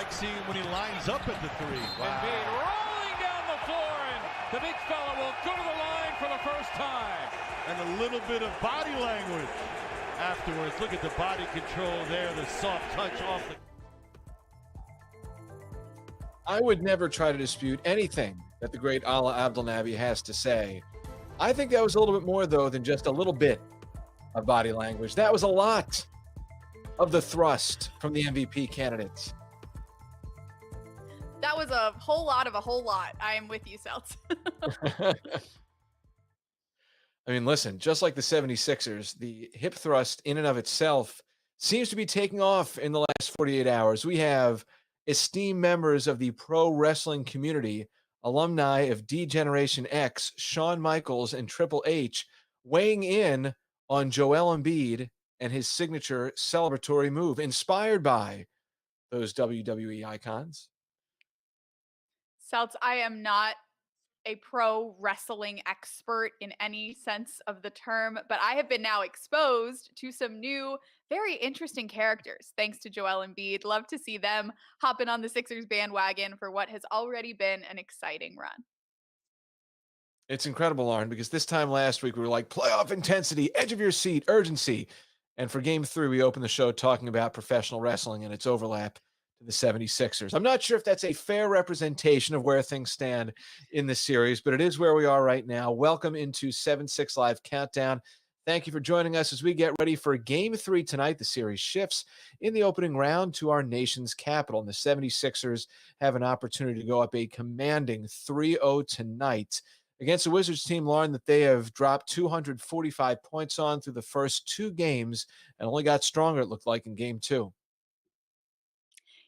like seeing when he lines up at the three. Wow. Embiid rolling down the floor, and the big fella will go to the line for the first time. And a little bit of body language afterwards. Look at the body control there, the soft touch off the... I would never try to dispute anything that the great Alaa Abdelnaby has to say. I think that was a little bit more, though, than just a little bit of body language. That was a lot of the thrust from the MVP candidates. That was a whole lot of a whole lot. I am with you, Seltz. I mean, listen, just like the 76ers, the hip thrust in and of itself seems to be taking off in the last 48 hours. We have esteemed members of the pro wrestling community, alumni of D-Generation X, Shawn Michaels and Triple H, weighing in on Joel Embiid and his signature celebratory move, inspired by those WWE icons. Seltz, I am not a pro wrestling expert in any sense of the term, but I have been now exposed to some new, very interesting characters thanks to Joel Embiid. Love to see them hopping on the Sixers bandwagon for what has already been an exciting run. It's incredible, Lauren, because this time last week we were like playoff intensity, edge of your seat, urgency. And for game 3, we opened the show talking about professional wrestling and its overlap to the 76ers. I'm not sure if that's a fair representation of where things stand in this series, but it is where we are right now. Welcome into 7-6 Live Countdown. Thank you for joining us as we get ready for game 3 tonight. The series shifts in the opening round to our nation's capital, and the 76ers have an opportunity to go up a commanding 3-0 tonight against a Wizards team, Lauren, that they have dropped 245 points on through the first 2 games and only got stronger, it looked like, in game 2.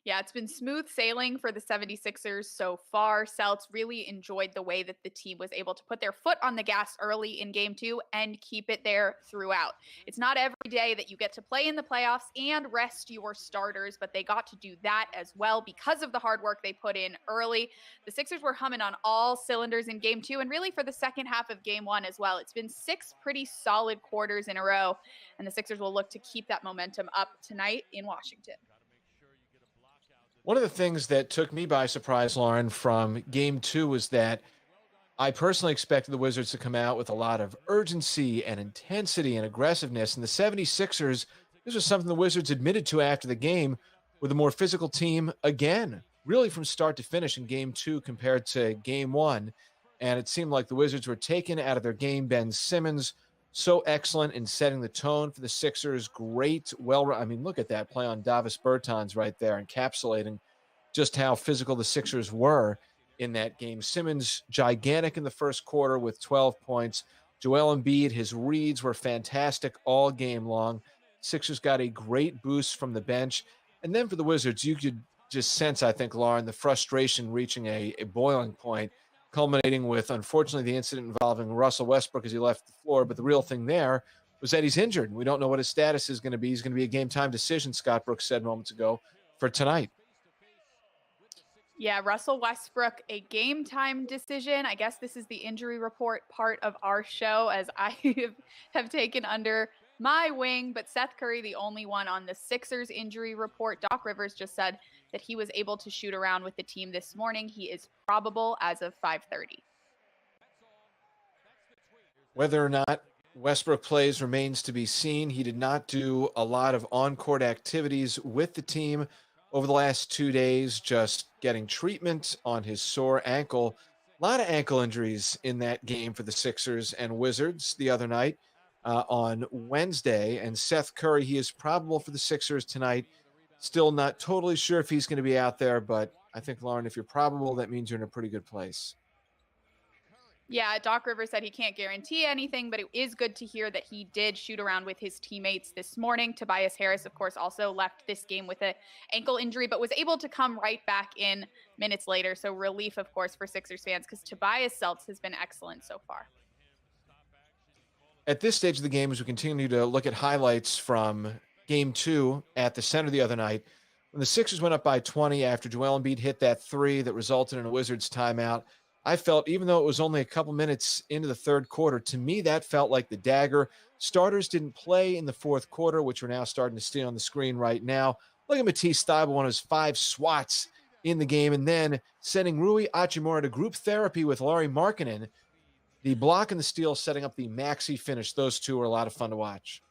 Yeah, it's been smooth sailing for the 76ers so far. Seltz really enjoyed the way that the team was able to put their foot on the gas early in game 2 and keep it there throughout. It's not every day that you get to play in the playoffs and rest your starters, but they got to do that as well because of the hard work they put in early. The Sixers were humming on all cylinders in game 2 and really for the second half of game 1 as well. It's been 6 pretty solid quarters in a row, and the Sixers will look to keep that momentum up tonight in Washington. One of the things that took me by surprise, Lauren, from game 2 was that I personally expected the Wizards to come out with a lot of urgency and intensity and aggressiveness. And the 76ers, this was something the Wizards admitted to after the game, with a more physical team again, really from start to finish in game 2 compared to game 1. And it seemed like the Wizards were taken out of their game. Ben Simmons, so excellent in setting the tone for the Sixers. Great, I mean, look at that play on Davis Bertans right there, encapsulating just how physical the Sixers were in that game. Simmons, gigantic in the first quarter with 12 points. Joel Embiid, his reads were fantastic all game long. Sixers got a great boost from the bench. And then for the Wizards, you could just sense, I think, Lauren, the frustration reaching a boiling point, culminating with, unfortunately, the incident involving Russell Westbrook as he left the floor. But the real thing there was that he's injured. We don't know what his status is going to be. He's going to be a game-time decision, Scott Brooks said moments ago, for tonight. Yeah, Russell Westbrook, a game-time decision. I guess this is the injury report part of our show, as I have taken under my wing. But Seth Curry, the only one on the Sixers injury report. Doc Rivers just said that he was able to shoot around with the team this morning. He is probable as of 5:30. Whether or not Westbrook plays remains to be seen. He did not do a lot of on-court activities with the team over the last 2 days, just getting treatment on his sore ankle. A lot of ankle injuries in that game for the Sixers and Wizards the other night on Wednesday. And Seth Curry, he is probable for the Sixers tonight. Still not totally sure if he's going to be out there, but I think, Lauren, if you're probable, that means you're in a pretty good place. Yeah, Doc Rivers said he can't guarantee anything, but it is good to hear that he did shoot around with his teammates this morning. Tobias Harris, of course, also left this game with an ankle injury, but was able to come right back in minutes later. So relief, of course, for Sixers fans, because Tobias Seltz has been excellent so far. At this stage of the game, as we continue to look at highlights from game 2 at the center the other night, when the Sixers went up by 20 after Joel Embiid hit that 3 that resulted in a Wizards timeout, I felt, even though it was only a couple minutes into the third quarter, to me that felt like the dagger. Starters didn't play in the fourth quarter, which we're now starting to see on the screen right now. Look at Matisse Thybulle, one of his 5 swats in the game, and then sending Rui Hachimura to group therapy with Lauri Markkanen. The block and the steal setting up the maxi finish. Those two were a lot of fun to watch.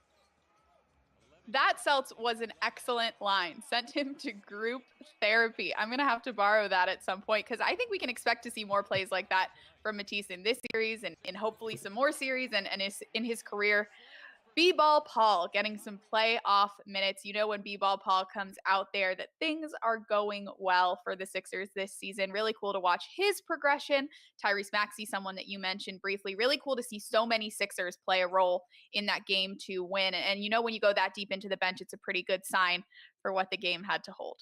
That Seltz was an excellent line. Sent him to group therapy. I'm going to have to borrow that at some point because I think we can expect to see more plays like that from Matisse in this series and hopefully some more series and in his career. B-Ball Paul getting some playoff minutes. You know, when B-Ball Paul comes out there that things are going well for the Sixers this season. Really cool to watch his progression. Tyrese Maxey, someone that you mentioned briefly. Really cool to see so many Sixers play a role in that game to win. And you know, when you go that deep into the bench, it's a pretty good sign for what the game had to hold.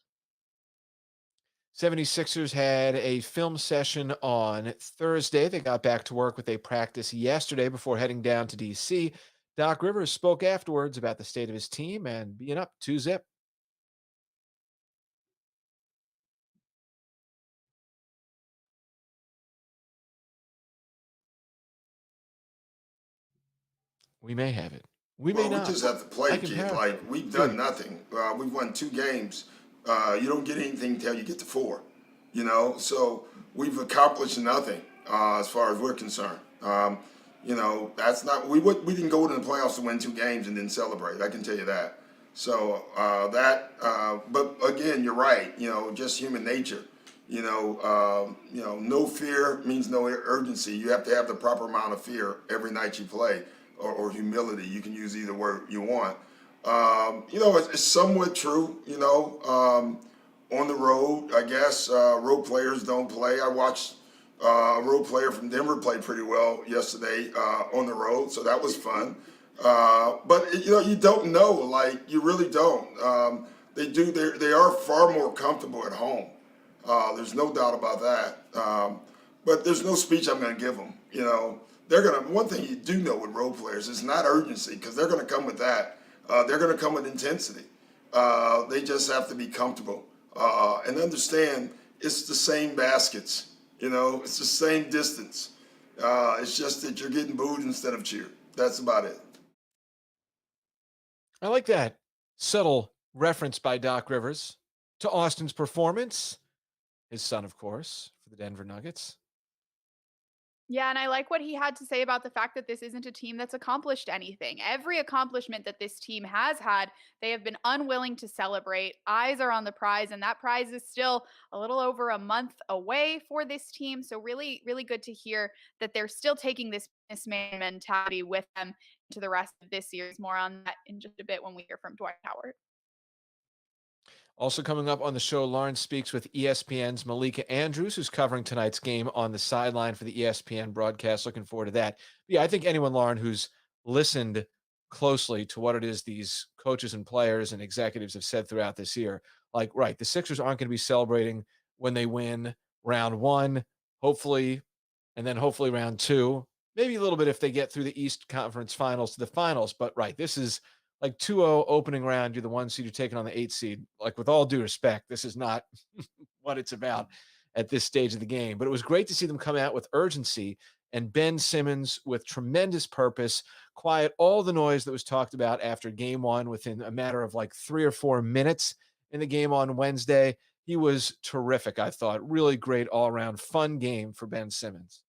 76ers had a film session on Thursday. They got back to work with a practice yesterday before heading down to D.C. Doc Rivers spoke afterwards about the state of his team and being up 2-0. We may have it. We may Well, we not. just have to play, I can kid. paraphrase. Like, we've done nothing. We've won 2 games. You don't get anything until you get to 4, you know? So we've accomplished nothing as far as we're concerned. You know, that's not, we didn't go to the playoffs to win 2 games and then celebrate. I can tell you that. So but again, you're right. You know, just human nature. You know, no fear means no urgency. You have to have the proper amount of fear every night you play, or humility. You can use either word you want. You know, it's somewhat true. You know, on the road, I guess road players don't play. I watched a road player from Denver play pretty well yesterday on the road, so that was fun. But you know, you don't know. Like, you really don't. They are far more comfortable at home. There's no doubt about that. But there's no speech I'm going to give them. You know, one thing you do know with role players is not urgency, because they're going to come with that. They're going to come with intensity. They just have to be comfortable and understand it's the same baskets. You know, it's the same distance. It's just that you're getting booed instead of cheered. That's about it. I like that subtle reference by Doc Rivers to Austin's performance. His son, of course, for the Denver Nuggets. Yeah, and I like what he had to say about the fact that this isn't a team that's accomplished anything. Every accomplishment that this team has had, they have been unwilling to celebrate. Eyes are on the prize, and that prize is still a little over a month away for this team. So really, really good to hear that they're still taking this businessman mentality with them into the rest of this series. More on that in just a bit when we hear from Dwight Howard. Also coming up on the show, Lauren speaks with ESPN's Malika Andrews, who's covering tonight's game on the sideline for the ESPN broadcast. Looking forward to that. But yeah, I think anyone, Lauren, who's listened closely to what it is these coaches and players and executives have said throughout this year, like, right, the Sixers aren't going to be celebrating when they win round 1, hopefully, and then hopefully round 2, maybe a little bit if they get through the East Conference Finals to the finals. But right, this is like 2-0 opening round. You're the 1 seed, you're taking on the 8 seed. Like, with all due respect, this is not what it's about at this stage of the game. But it was great to see them come out with urgency, and Ben Simmons with tremendous purpose, quiet all the noise that was talked about after game 1 within a matter of like 3 or 4 minutes in the game on Wednesday. He was terrific, I thought. Really great all around fun game for Ben Simmons.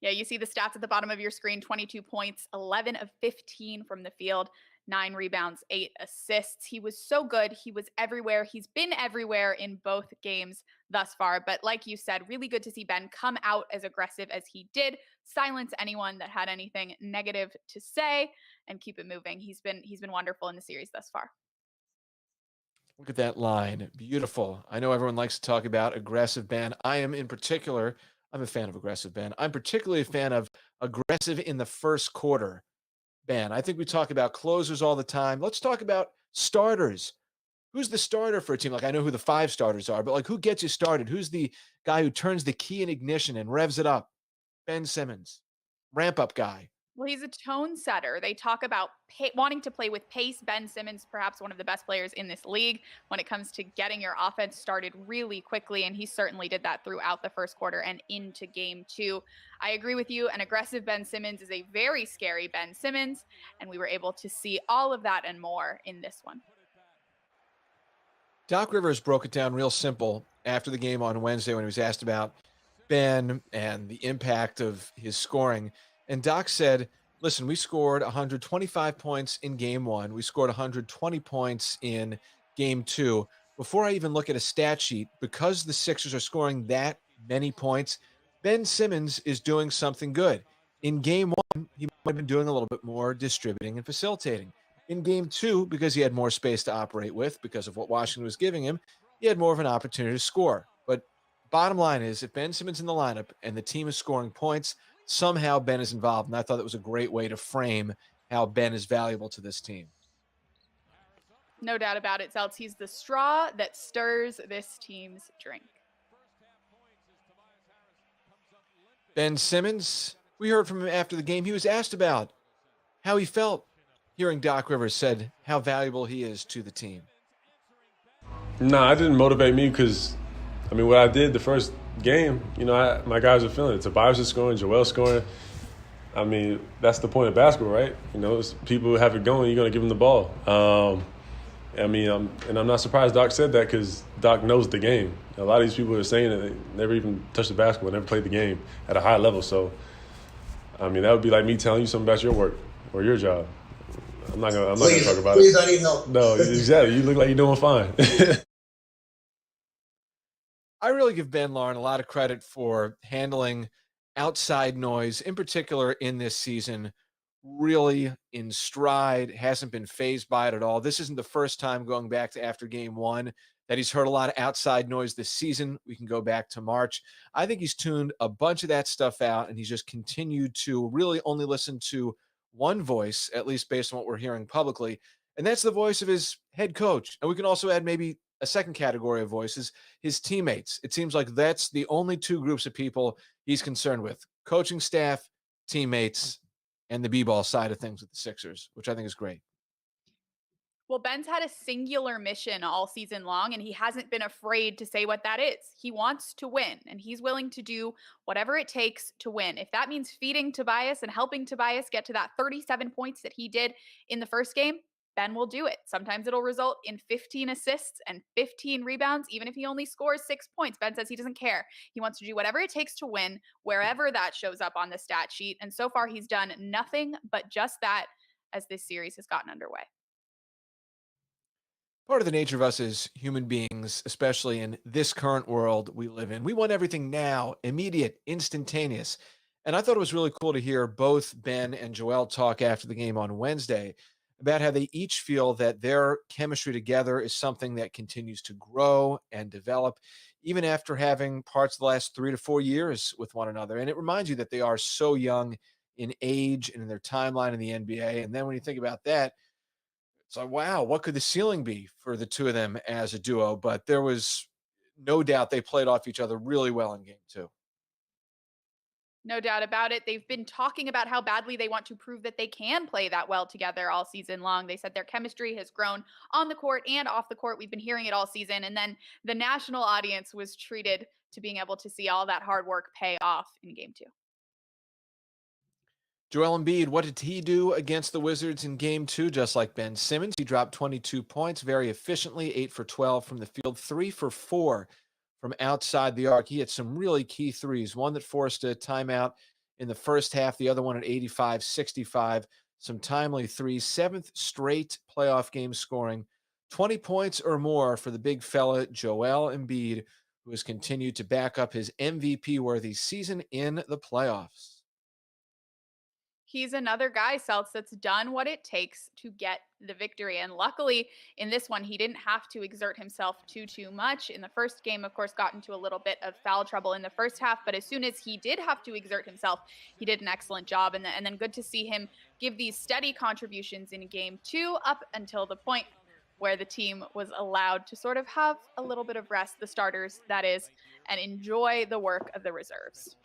Yeah, you see the stats at the bottom of your screen: 22 points, 11 of 15 from the field, 9 rebounds, 8 assists. He was so good. He was everywhere. He's been everywhere in both games thus far. But like you said, really good to see Ben come out as aggressive as he did, silence anyone that had anything negative to say, and keep it moving. He's been wonderful in the series thus far. Look at that line. Beautiful. I know everyone likes to talk about aggressive Ben. I am in particular, I'm a fan of aggressive Ben. I'm particularly a fan of aggressive in the first quarter Ben. I think we talk about closers all the time. Let's talk about starters. Who's the starter for a team? Like, I know who the 5 starters are, but like, who gets you started? Who's the guy who turns the key in ignition and revs it up? Ben Simmons, ramp up guy. Well, he's a tone setter. They talk about wanting to play with pace. Ben Simmons, perhaps one of the best players in this league when it comes to getting your offense started really quickly, and he certainly did that throughout the first quarter and into game 2. I agree with you. An aggressive Ben Simmons is a very scary Ben Simmons, and we were able to see all of that and more in this one. Doc Rivers broke it down real simple after the game on Wednesday when he was asked about Ben and the impact of his scoring. And Doc said, listen, we scored 125 points in game one. We scored 120 points in game two. Before I even look at a stat sheet, because the Sixers are scoring that many points, Ben Simmons is doing something good. In game one, he might have been doing a little bit more distributing and facilitating. In game two, because he had more space to operate with because of what Washington was giving him, he had more of an opportunity to score. But bottom line is, if Ben Simmons in the lineup and the team is scoring points, somehow Ben is involved. And I thought that was a great way to frame how Ben is valuable to this team. No doubt about it, Seltz. He's the straw that stirs this team's drink. Ben Simmons, we heard from him after the game. He was asked about how he felt hearing Doc Rivers said how valuable he is to the team. Nah, it didn't motivate me because, I mean, what I did the first game, my guys are feeling it. Tobias is scoring, Joel's scoring. I mean, that's the point of basketball, right? It's people who have it going, you're going to give them the ball. I'm not surprised Doc said that because Doc knows the game. A lot of these people are saying that they never even touched the basketball, never played the game at a high level. So, that would be like me telling you something about your work or your job. I'm not gonna talk about please, it. I need help. No, exactly. You look like you're doing fine. I really give Ben Lauren a lot of credit for handling outside noise, in particular in this season, really in stride, hasn't been fazed by it at all. This isn't the first time going back to after game one that he's heard a lot of outside noise this season. We can go back to March. I think he's tuned a bunch of that stuff out, and he's just continued to really only listen to one voice, at least based on what we're hearing publicly, and that's the voice of his head coach. And we can also add maybe a second category of voices, his teammates. It seems like that's the only two groups of people he's concerned with: coaching staff, teammates, and the b-ball side of things with the Sixers, which I think is great. Well, Ben's had a singular mission all season long, and he hasn't been afraid to say what that is. He wants to win, and he's willing to do whatever it takes to win. If that means feeding Tobias and helping Tobias get to that 37 points that he did in the first game, Ben will do it. Sometimes it'll result in 15 assists and 15 rebounds, even if he only scores 6 points. Ben says he doesn't care. He wants to do whatever it takes to win, wherever that shows up on the stat sheet. And so far, he's done nothing but just that as this series has gotten underway. Part of the nature of us as human beings, especially in this current world we live in, we want everything now, immediate, instantaneous. And I thought it was really cool to hear both Ben and Joel talk after the game on Wednesday about how they each feel that their chemistry together is something that continues to grow and develop, even after having parts of the last 3 to 4 years with one another. And it reminds you that they are so young in age and in their timeline in the NBA. And then when you think about that, it's like, wow, what could the ceiling be for the two of them as a duo? But there was no doubt they played off each other really well in game two. No doubt about it. They've been talking about how badly they want to prove that they can play that well together all season long. They said their chemistry has grown on the court and off the court. We've been hearing it all season. And then the national audience was treated to being able to see all that hard work pay off in game two. Joel Embiid, what did he do against the Wizards in game two? Just like Ben Simmons, he dropped 22 points very efficiently, 8 for 12 from the field, 3 for 4 from outside the arc. He had some really key threes, one that forced a timeout in the first half, the other one at 85-65, some timely threes, 7th straight playoff game scoring, 20 points or more for the big fella, Joel Embiid, who has continued to back up his MVP-worthy season in the playoffs. He's another guy, Seltz, that's done what it takes to get the victory. And luckily, in this one, he didn't have to exert himself too much. In the first game, of course, got into a little bit of foul trouble in the first half. But as soon as he did have to exert himself, he did an excellent job. And then good to see him give these steady contributions in game two up until the point where the team was allowed to sort of have a little bit of rest, the starters, that is, and enjoy the work of the reserves.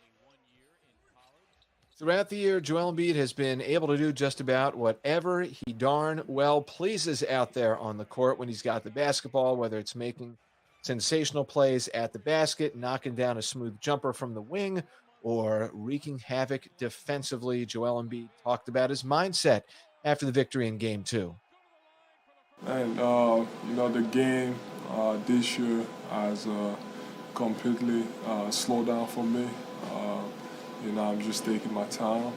Throughout the year, Joel Embiid has been able to do just about whatever he darn well pleases out there on the court when he's got the basketball, whether it's making sensational plays at the basket, knocking down a smooth jumper from the wing, or wreaking havoc defensively. Joel Embiid talked about his mindset after the victory in game two. And, the game, this year has completely slowed down for me. I'm just taking my time,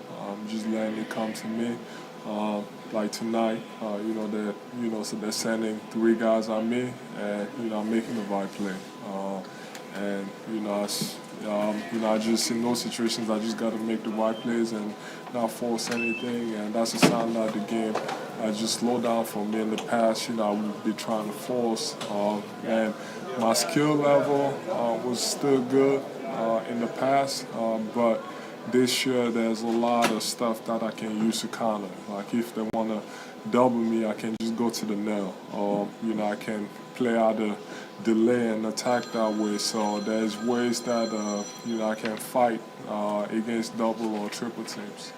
just letting it come to me. Like tonight, so they're sending 3 guys on me, and I'm making the right play. I just in those situations I just got to make the right plays and not force anything, and that's a sign that the game just slowed down for me. In the past, I would be trying to force, and my skill level was still good in the past, but this year there's a lot of stuff that I can use to counter. Like if they want to double me, I can just go to the nail, or I can play out the delay and attack that way. So there's ways that I can fight against double or triple teams.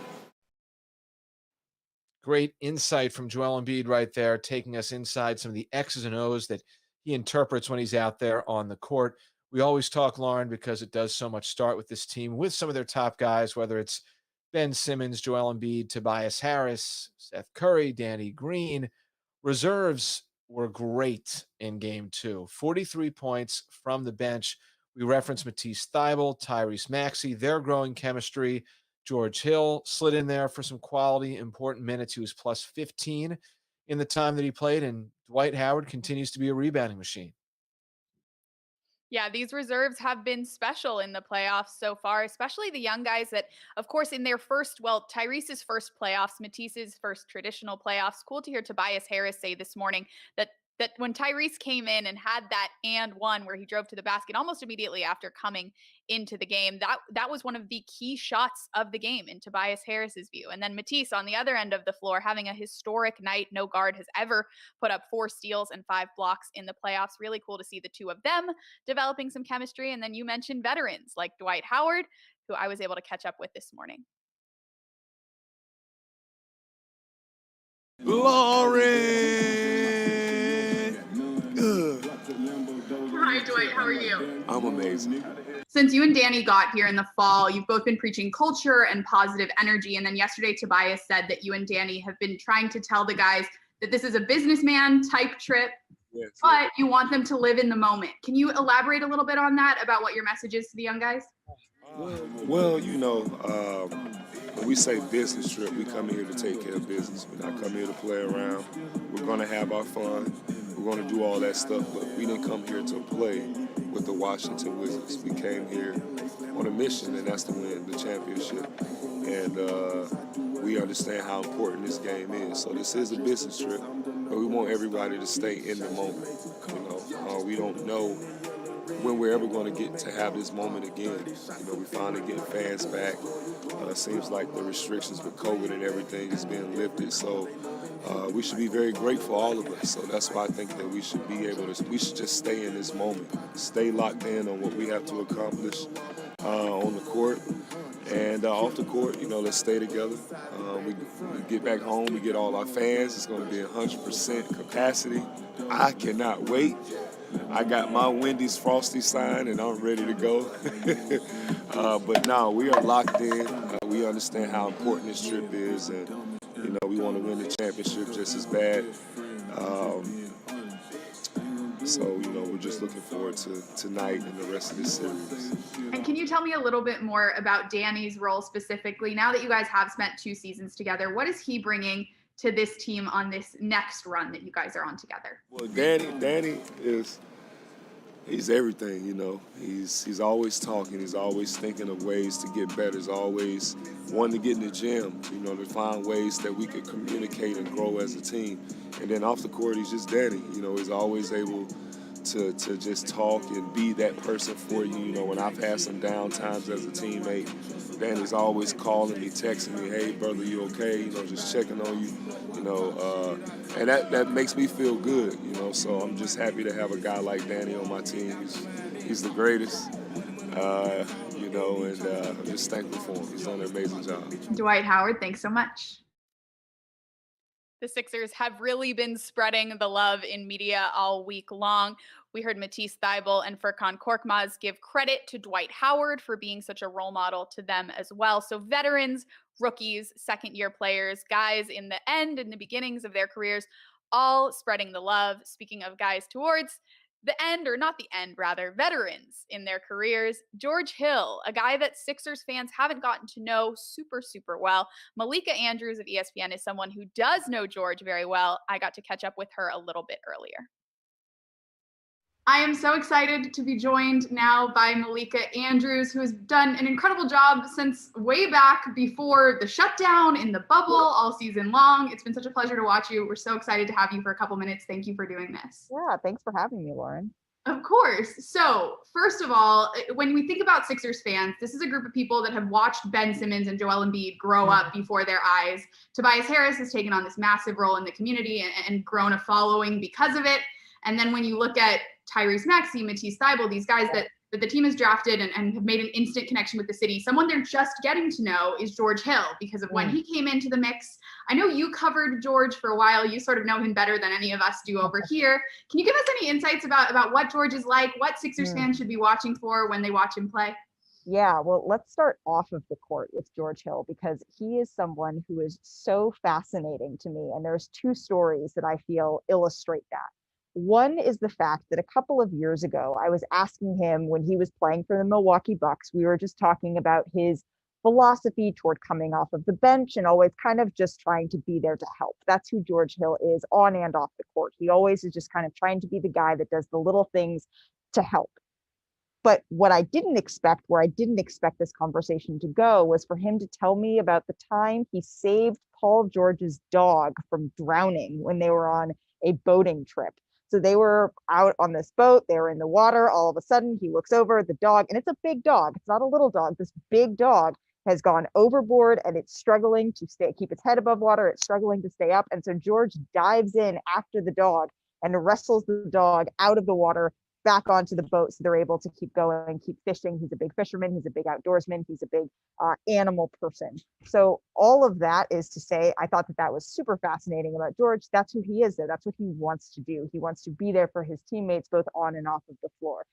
Great insight from Joel Embiid right there, taking us inside some of the X's and O's that he interprets when he's out there on the court. We always talk, Lauren, because it does so much start with this team, with some of their top guys, whether it's Ben Simmons, Joel Embiid, Tobias Harris, Seth Curry, Danny Green. Reserves were great in game 2. 43 points from the bench. We referenced Matisse Thybulle, Tyrese Maxey, their growing chemistry. George Hill slid in there for some quality, important minutes. He was plus 15 in the time that he played, and Dwight Howard continues to be a rebounding machine. Yeah, these reserves have been special in the playoffs so far, especially the young guys that, of course, in their first, Tyrese's first playoffs, Matisse's first traditional playoffs. Cool to hear Tobias Harris say this morning that when Tyrese came in and had that and one where he drove to the basket almost immediately after coming into the game, that was one of the key shots of the game in Tobias Harris's view. And then Matisse on the other end of the floor having a historic night. No guard has ever put up 4 steals and 5 blocks in the playoffs. Really cool to see the two of them developing some chemistry. And then you mentioned veterans like Dwight Howard, who I was able to catch up with this morning. Lauren! Hi, Dwight. How are you? I'm amazing. Since you and Danny got here in the fall, you've both been preaching culture and positive energy. And then yesterday, Tobias said that you and Danny have been trying to tell the guys that this is a businessman type trip, Yes, but you want them to live in the moment. Can you elaborate a little bit on that, about what your message is to the young guys? Well, when we say business trip, we come here to take care of business. We're not coming here to play around. We're going to have our fun. We're going to do all that stuff, but we didn't come here to play with the Washington Wizards. We came here on a mission, and that's to win the championship. And we understand how important this game is. So this is a business trip, but we want everybody to stay in the moment. We don't know when we're ever going to get to have this moment again. We finally get fans back. Seems like the restrictions with COVID and everything is being lifted. So we should be very grateful, all of us. So that's why I think that we should just stay in this moment, stay locked in on what we have to accomplish on the court. And off the court, let's stay together. We get back home, we get all our fans. It's going to be 100% capacity. I cannot wait. I got my Wendy's Frosty sign, and I'm ready to go. But no, we are locked in. We understand how important this trip is, and we want to win the championship just as bad. So we're just looking forward to tonight and the rest of this series. And can you tell me a little bit more about Danny's role specifically? Now that you guys have spent 2 seasons together, what is he bringing to this team on this next run that you guys are on together? Well, Danny he's everything, He's always talking. He's always thinking of ways to get better. He's always wanting to get in the gym, to find ways that we could communicate and grow as a team. And then off the court, he's just Danny. He's always able to just talk and be that person for you. When I've had some down times as a teammate, Danny's always calling me, texting me, "Hey, brother, you okay?" Just checking on you. And that makes me feel good. So I'm just happy to have a guy like Danny on my team. He's the greatest. And I'm just thankful for him. He's done an amazing job. Dwight Howard, thanks so much. The Sixers have really been spreading the love in media all week long. We heard Matisse Thybulle and Furkan Korkmaz give credit to Dwight Howard for being such a role model to them as well. So veterans, rookies, second-year players, guys in the end and the beginnings of their careers, all spreading the love. Speaking of guys towards the end, or not the end, rather, veterans in their careers. George Hill, a guy that Sixers fans haven't gotten to know super, super well. Malika Andrews of ESPN is someone who does know George very well. I got to catch up with her a little bit earlier. I am so excited to be joined now by Malika Andrews, who has done an incredible job since way back before the shutdown in the bubble all season long. It's been such a pleasure to watch you. We're so excited to have you for a couple minutes. Thank you for doing this. Yeah, thanks for having me, Lauren. Of course. So, first of all, when we think about Sixers fans, this is a group of people that have watched Ben Simmons and Joel Embiid grow up before their eyes. Tobias Harris has taken on this massive role in the community and grown a following because of it. And then when you look at Tyrese Maxey, Matisse Thybulle, these guys that the team has drafted and have made an instant connection with the city, someone they're just getting to know is George Hill because of when he came into the mix. I know you covered George for a while. You sort of know him better than any of us do over here. Can you give us any insights about what George is like, what Sixers fans should be watching for when they watch him play? Yeah, well, let's start off of the court with George Hill because he is someone who is so fascinating to me. And there's two stories that I feel illustrate that. One is the fact that a couple of years ago, I was asking him when he was playing for the Milwaukee Bucks, we were just talking about his philosophy toward coming off of the bench and always kind of just trying to be there to help. That's who George Hill is on and off the court. He always is just kind of trying to be the guy that does the little things to help. But what I didn't expect, where I didn't expect this conversation to go, was for him to tell me about the time he saved Paul George's dog from drowning when they were on a boating trip. So they were out on this boat, they were in the water. All of a sudden, he looks over at the dog, and it's a big dog. It's not a little dog. This big dog has gone overboard and it's struggling to keep its head above water. It's struggling to stay up. And so George dives in after the dog and wrestles the dog out of the water back onto the boat so they're able to keep going, keep fishing. He's a big fisherman. He's a big outdoorsman. He's a big animal person. So all of that is to say, I thought that was super fascinating about George. That's who he is, though. That's what he wants to do. He wants to be there for his teammates, both on and off of the floor.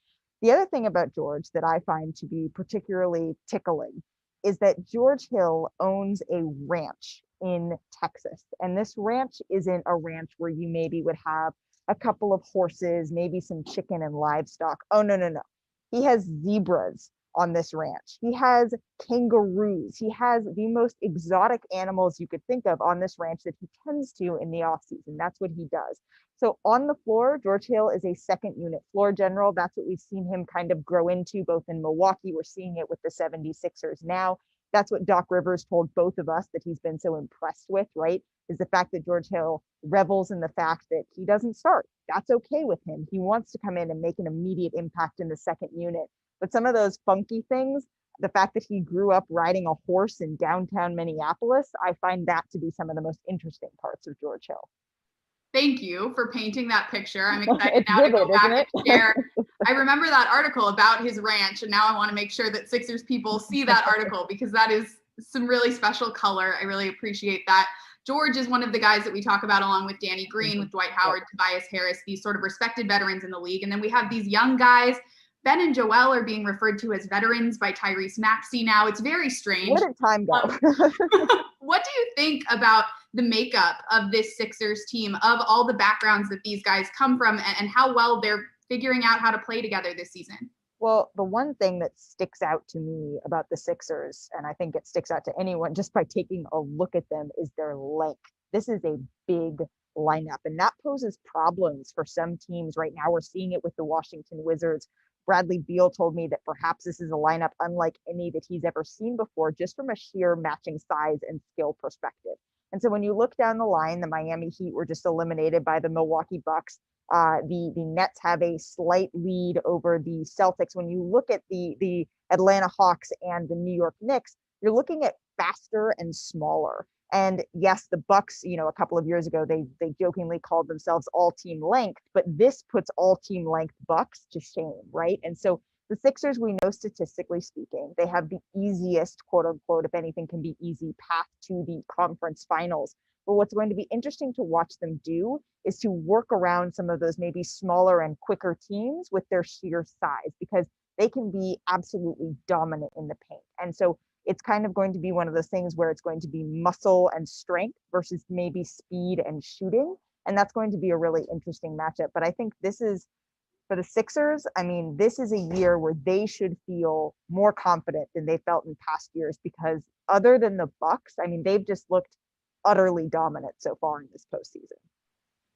The other thing about George that I find to be particularly tickling is that George Hill owns a ranch in Texas. And this ranch isn't a ranch where you maybe would have a couple of horses, maybe some chicken and livestock. Oh, no. He has zebras on this ranch. He has kangaroos. He has the most exotic animals you could think of on this ranch that he tends to in the off season. That's what he does. So on the floor, George Hill is a second unit floor general. That's what we've seen him kind of grow into, both in Milwaukee. We're seeing it with the 76ers now. That's what Doc Rivers told both of us that he's been so impressed with, right? Is the fact that George Hill revels in the fact that he doesn't start. That's okay with him. He wants to come in and make an immediate impact in the second unit. But some of those funky things, the fact that he grew up riding a horse in downtown Minneapolis, I find that to be some of the most interesting parts of George Hill. Thank you for painting that picture. I'm excited now to go back and share. I remember that article about his ranch, and now I want to make sure that Sixers people see that article because that is some really special color. I really appreciate that. George is one of the guys that we talk about along with Danny Green, with Dwight Howard, Tobias Harris, these sort of respected veterans in the league. And then we have these young guys. Ben and Joel are being referred to as veterans by Tyrese Maxey now. It's very strange. Where did time go? What do you think about the makeup of this Sixers team, of all the backgrounds that these guys come from, and how well they're figuring out how to play together this season? Well, the one thing that sticks out to me about the Sixers, and I think it sticks out to anyone just by taking a look at them, is their length. This is a big lineup, and that poses problems for some teams right now. We're seeing it with the Washington Wizards. Bradley Beal told me that perhaps this is a lineup unlike any that he's ever seen before, just from a sheer matching size and skill perspective. And so when you look down the line, the Miami Heat were just eliminated by the Milwaukee Bucks. The Nets have a slight lead over the Celtics. When you look at the Atlanta Hawks and the New York Knicks, you're looking at faster and smaller. And yes, the Bucks, a couple of years ago, they jokingly called themselves all team length, but this puts all team length Bucks to shame, right? And so the Sixers, we know statistically speaking, they have the easiest, quote unquote, if anything can be easy, path to the conference finals. But what's going to be interesting to watch them do is to work around some of those maybe smaller and quicker teams with their sheer size, because they can be absolutely dominant in the paint. And so it's kind of going to be one of those things where it's going to be muscle and strength versus maybe speed and shooting. And that's going to be a really interesting matchup. But I think this is For the Sixers, I mean, this is a year where they should feel more confident than they felt in past years, because other than the Bucks, I mean, they've just looked utterly dominant so far in this postseason.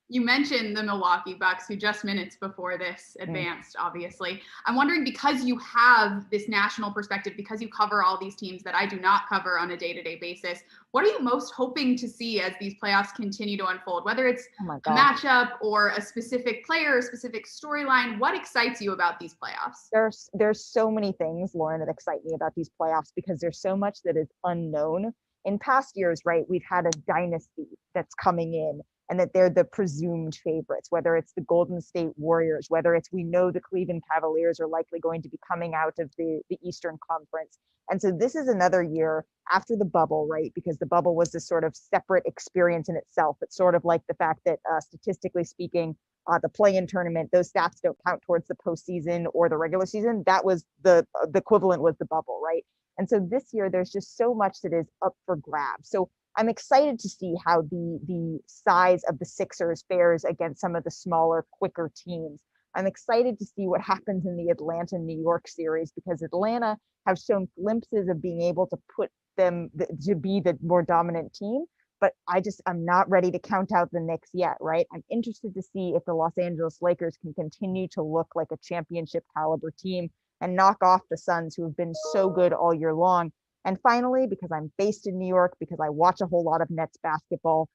You mentioned the Milwaukee Bucks, who just minutes before this advanced, obviously. I'm wondering, because you have this national perspective, because you cover all these teams that I do not cover on a day-to-day basis, what are you most hoping to see as these playoffs continue to unfold? Whether it's a matchup or a specific player, a specific storyline, what excites you about these playoffs? There's so many things, Lauren, that excite me about these playoffs, because there's so much that is unknown. In past years, right, we've had a dynasty that's coming in, and that they're the presumed favorites, whether it's the Golden State Warriors, whether it's, we know the Cleveland Cavaliers are likely going to be coming out of the Eastern Conference. And so this is another year after the bubble, right? Because the bubble was this sort of separate experience in itself. It's sort of like the fact that statistically speaking, the play-in tournament, those stats don't count towards the postseason or the regular season. That was the equivalent was the bubble, right? And so this year, there's just so much that is up for grabs. So I'm excited to see how the size of the Sixers fares against some of the smaller, quicker teams. I'm excited to see what happens in the Atlanta-New York series, because Atlanta have shown glimpses of being able to put them to be the more dominant team. But I'm not ready to count out the Knicks yet, right? I'm interested to see if the Los Angeles Lakers can continue to look like a championship caliber team and knock off the Suns, who have been so good all year long. And finally, because I'm based in New York, because I watch a whole lot of Nets basketball,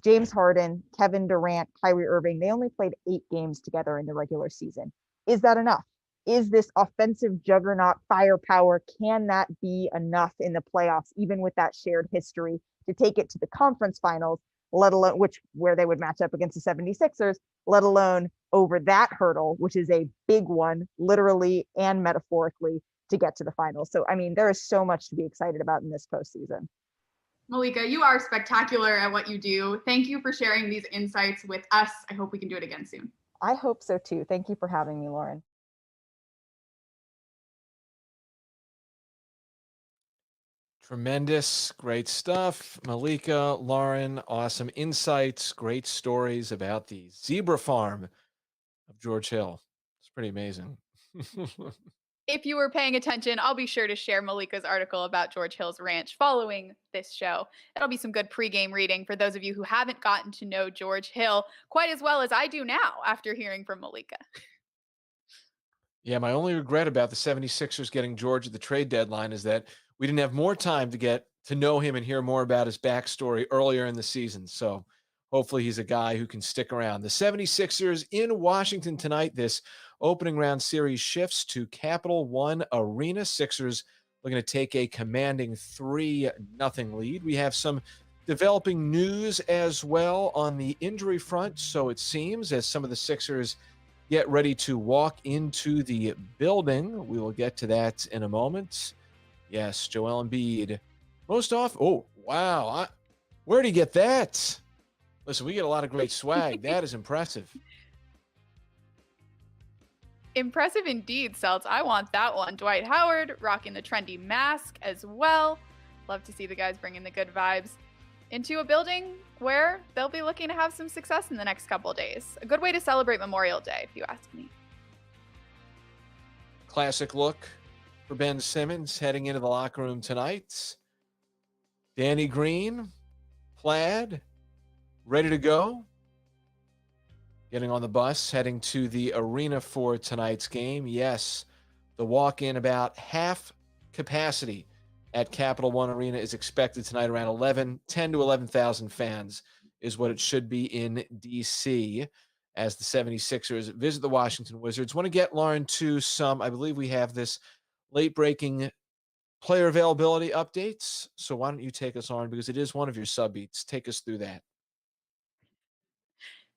James Harden, Kevin Durant, Kyrie Irving, they only played 8 games together in the regular season. Is that enough? Is this offensive juggernaut firepower, can that be enough in the playoffs, even with that shared history, to take it to the conference finals, let alone where they would match up against the 76ers, let alone over that hurdle, which is a big one, literally and metaphorically, to get to the finals. So, I mean, there is so much to be excited about in this postseason. Malika, you are spectacular at what you do. Thank you for sharing these insights with us. I hope we can do it again soon. I hope so too. Thank you for having me, Lauren. Tremendous, great stuff. Malika, Lauren, awesome insights, great stories about the zebra farm of George Hill. It's pretty amazing. If you were paying attention, I'll be sure to share Malika's article about George Hill's ranch following this show. That'll be some good pregame reading for those of you who haven't gotten to know George Hill quite as well as I do now after hearing from Malika. Yeah, my only regret about the 76ers getting George at the trade deadline is that we didn't have more time to get to know him and hear more about his backstory earlier in the season. So hopefully he's a guy who can stick around. The 76ers in Washington tonight. This opening round series shifts to Capital One Arena. Sixers looking to take a commanding 3-0 lead. We have some developing news as well on the injury front. So it seems, as some of the Sixers get ready to walk into the building. We will get to that in a moment. Yes, Joel Embiid. Most often, oh, wow. Where'd he get that? Listen, we get a lot of great swag. That is impressive. Impressive indeed, Seltz. I want that one. Dwight Howard rocking the trendy mask as well. Love to see the guys bringing the good vibes into a building where they'll be looking to have some success in the next couple of days. A good way to celebrate Memorial Day, if you ask me. Classic look for Ben Simmons heading into the locker room tonight. Danny Green, plaid, ready to go. Getting on the bus, heading to the arena for tonight's game. Yes, the walk-in about half capacity at Capital One Arena is expected tonight, around 10 to 11,000 fans is what it should be in D.C. as the 76ers visit the Washington Wizards. Want to get Lauren to some, I believe we have this late-breaking player availability updates. So why don't you take us, Lauren, because it is one of your sub-beats. Take us through that.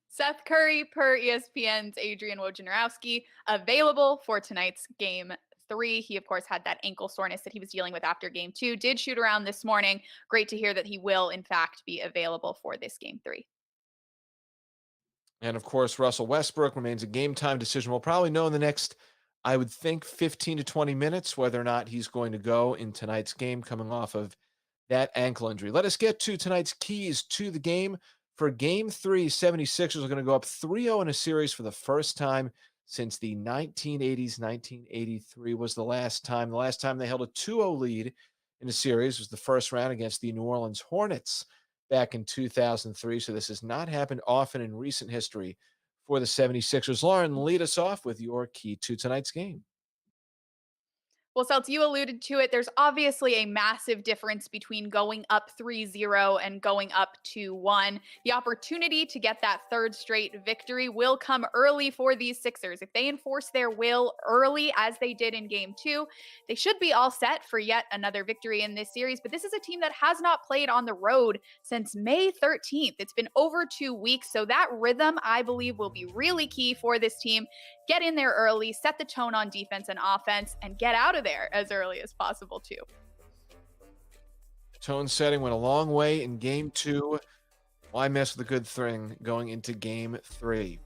Seth Curry, per ESPN's Adrian Wojnarowski, available for tonight's Game 3. He, of course, had that ankle soreness that he was dealing with after Game 2. Did shoot around this morning. Great to hear that he will, in fact, be available for this Game 3. And, of course, Russell Westbrook remains a game-time decision. We'll probably know in the next, I would think, 15 to 20 minutes whether or not he's going to go in tonight's game coming off of that ankle injury. Let us get to tonight's keys to the game. For Game 3, 76ers are going to go up 3-0 in a series for the first time since the 1980s. 1983 was the last time. The last time they held a 2-0 lead in a series was the first round against the New Orleans Hornets back in 2003. So this has not happened often in recent history for the 76ers. Lauren, lead us off with your key to tonight's game. Well, Celts, you alluded to it. There's obviously a massive difference between going up 3-0 and going up 2-1. The opportunity to get that third straight victory will come early for these Sixers. If they enforce their will early, as they did in Game 2, they should be all set for yet another victory in this series. But this is a team that has not played on the road since May 13th. It's been over 2 weeks, so that rhythm, I believe, will be really key for this team. Get in there early, set the tone on defense and offense, and get out of there as early as possible, too. Tone setting went a long way in Game 2. Why mess with a good thing going into Game 3?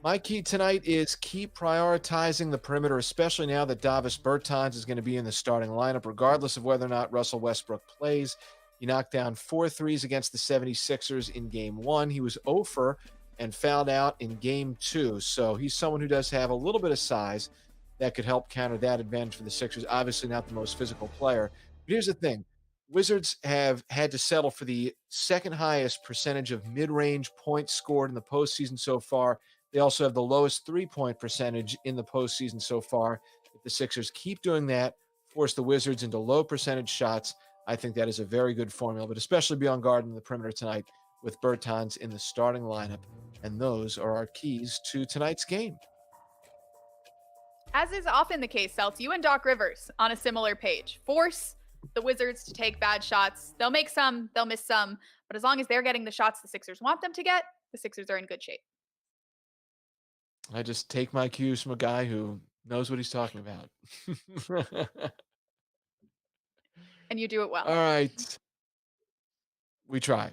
My key tonight is keep prioritizing the perimeter, especially now that Davis Bertans is going to be in the starting lineup, regardless of whether or not Russell Westbrook plays. He knocked down 4 threes against the 76ers in Game 1. He was 0 for and fouled out in Game 2. So he's someone who does have a little bit of size that could help counter that advantage for the Sixers. Obviously not the most physical player. But here's the thing. Wizards have had to settle for the second highest percentage of mid-range points scored in the postseason so far. They also have the lowest three-point percentage in the postseason so far. If the Sixers keep doing that, force the Wizards into low percentage shots, I think that is a very good formula, but especially be on guard in the perimeter tonight with Bertans in the starting lineup. And those are our keys to tonight's game. As is often the case, Celts, you and Doc Rivers on a similar page. Force the Wizards to take bad shots. They'll make some, they'll miss some, but as long as they're getting the shots the Sixers want them to get, the Sixers are in good shape. I just take my cues from a guy who knows what he's talking about. And you do it well. All right. We try.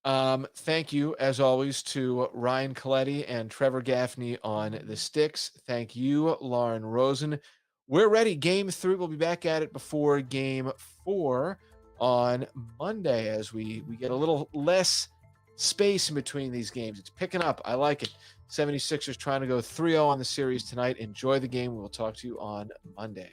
Thank you, as always, to Ryan Coletti and Trevor Gaffney on the sticks. Thank you, Lauren Rosen. We're ready. Game 3. We'll be back at it before Game 4 on Monday as we get a little less space in between these games. It's picking up. I like it. 76ers trying to go 3-0 on the series tonight. Enjoy the game. We'll talk to you on Monday.